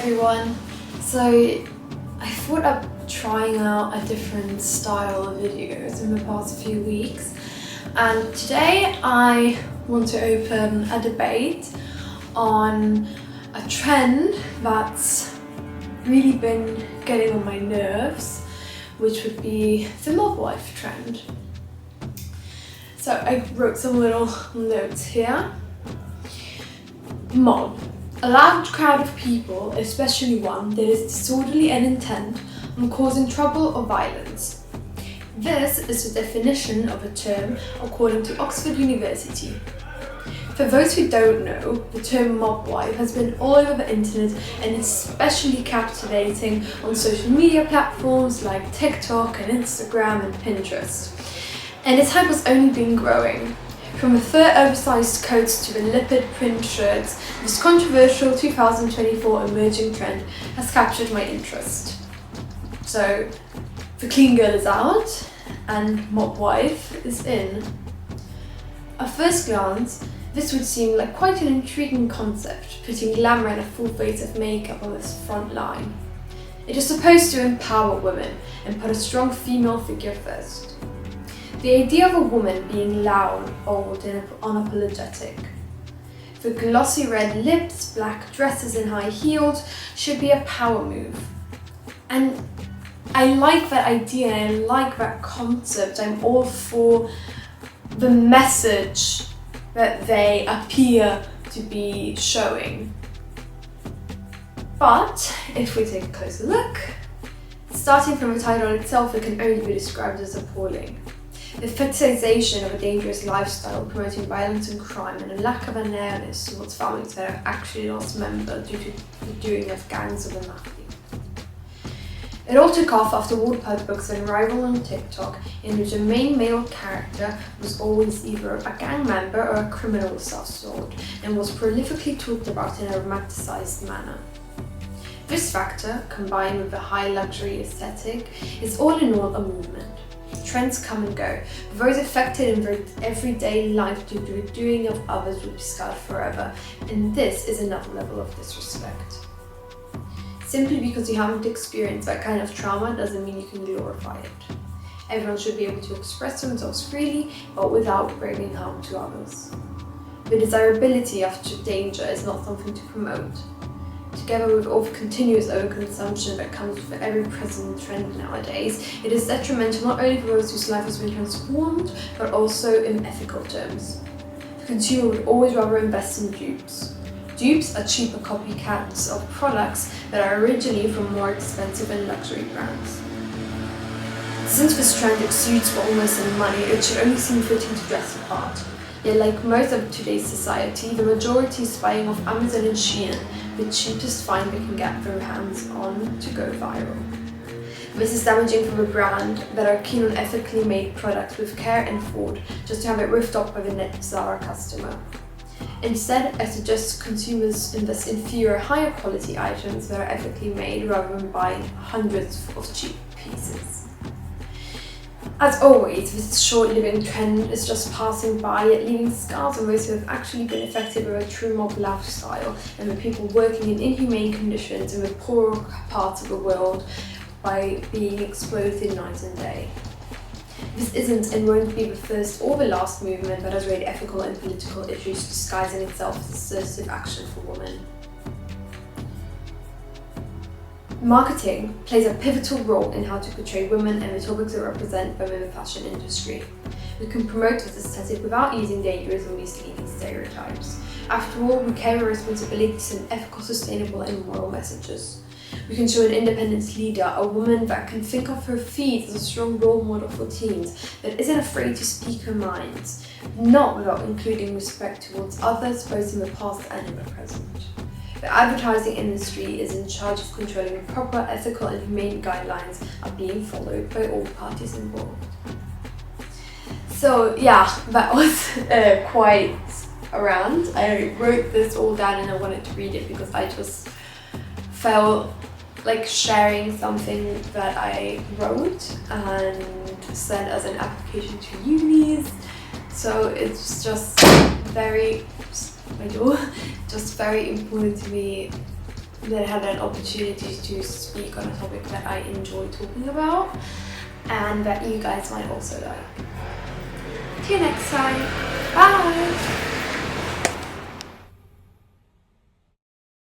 everyone. So I thought of trying out a different style of videos in the past few weeks, and today I want to open a debate on a trend that's really been getting on my nerves, which would be the mob wife trend. So I wrote some little notes here. Mob. A large crowd of people, especially one that is disorderly and intent on causing trouble or violence. This is the definition of a term according to Oxford University. For those who don't know, the term mob wife has been all over the internet and is especially captivating on social media platforms like TikTok and Instagram and Pinterest. And its hype has only been growing. From the fur oversized coats to the leopard print shirts, this controversial 2024 emerging trend has captured my interest. So, the clean girl is out and mob wife is in. At first glance, this would seem like quite an intriguing concept, putting glamour and a full face of makeup on this front line. It is supposed to empower women and put a strong female figure first. The idea of a woman being loud, bold, and unapologetic. The glossy red lips, black dresses, and high heels should be a power move. And I like that idea and I like that concept. I'm all for the message that they appear to be showing. But if we take a closer look, starting from the title itself, it can only be described as appalling. The fetishization of a dangerous lifestyle promoting violence and crime, and a lack of awareness towards families that have actually lost members due to the doing of gangs of the mafia. It all took off after Wattpad books went viral on TikTok, in which the main male character was always either a gang member or a criminal of some sort, and was prolifically talked about in a romanticized manner. This factor, combined with the high luxury aesthetic, is all in all a movement. Trends come and go, but those affected in their everyday life due to the doing of others will be scarred forever, and this is another level of disrespect. Simply because you haven't experienced that kind of trauma doesn't mean you can glorify it. Everyone should be able to express themselves freely, but without bringing harm to others. The desirability after danger is not something to promote. Together with all the continuous overconsumption that comes with every present trend nowadays, it is detrimental not only for those whose life has been transformed, but also in ethical terms. The consumer would always rather invest in dupes. Dupes are cheaper copycats of products that are originally from more expensive and luxury brands. Since this trend exudes boldness and money, it should only seem fitting to dress the part. Yet like most of today's society, the majority is buying off Amazon and Shein, the cheapest find they can get their hands on to go viral. This is damaging for a brand that are keen on ethically made products with care and thought, just to have it ripped off by the net Zara customer. Instead, I suggest consumers invest in fewer, higher quality items that are ethically made rather than buying hundreds of cheap pieces. As always, this short-living trend is just passing by, yet leaving scars on those who have actually been affected by a true mob lifestyle, and the people working in inhumane conditions in the poorer parts of the world by being exploited night and day. This isn't and won't be the first or the last movement that has raised ethical and political issues disguising itself as assertive action for women. Marketing plays a pivotal role in how to portray women and the topics that represent them in the fashion industry. We can promote this aesthetic without using dangerous or misleading stereotypes. After all, we carry our responsibilities in ethical, sustainable and moral messages. We can show an independent leader, a woman that can think of her feet as a strong role model for teens, that isn't afraid to speak her mind, not without including respect towards others both in the past and in the present. The advertising industry is in charge of controlling the proper ethical and humane guidelines are being followed by all parties involved. So yeah, that was quite a rant. I wrote this all down and I wanted to read it because I just felt like sharing something that I wrote and sent as an application to unis. So it's just very important to me that I had an opportunity to speak on a topic that I enjoy talking about and that you guys might also like. See you next time. Bye!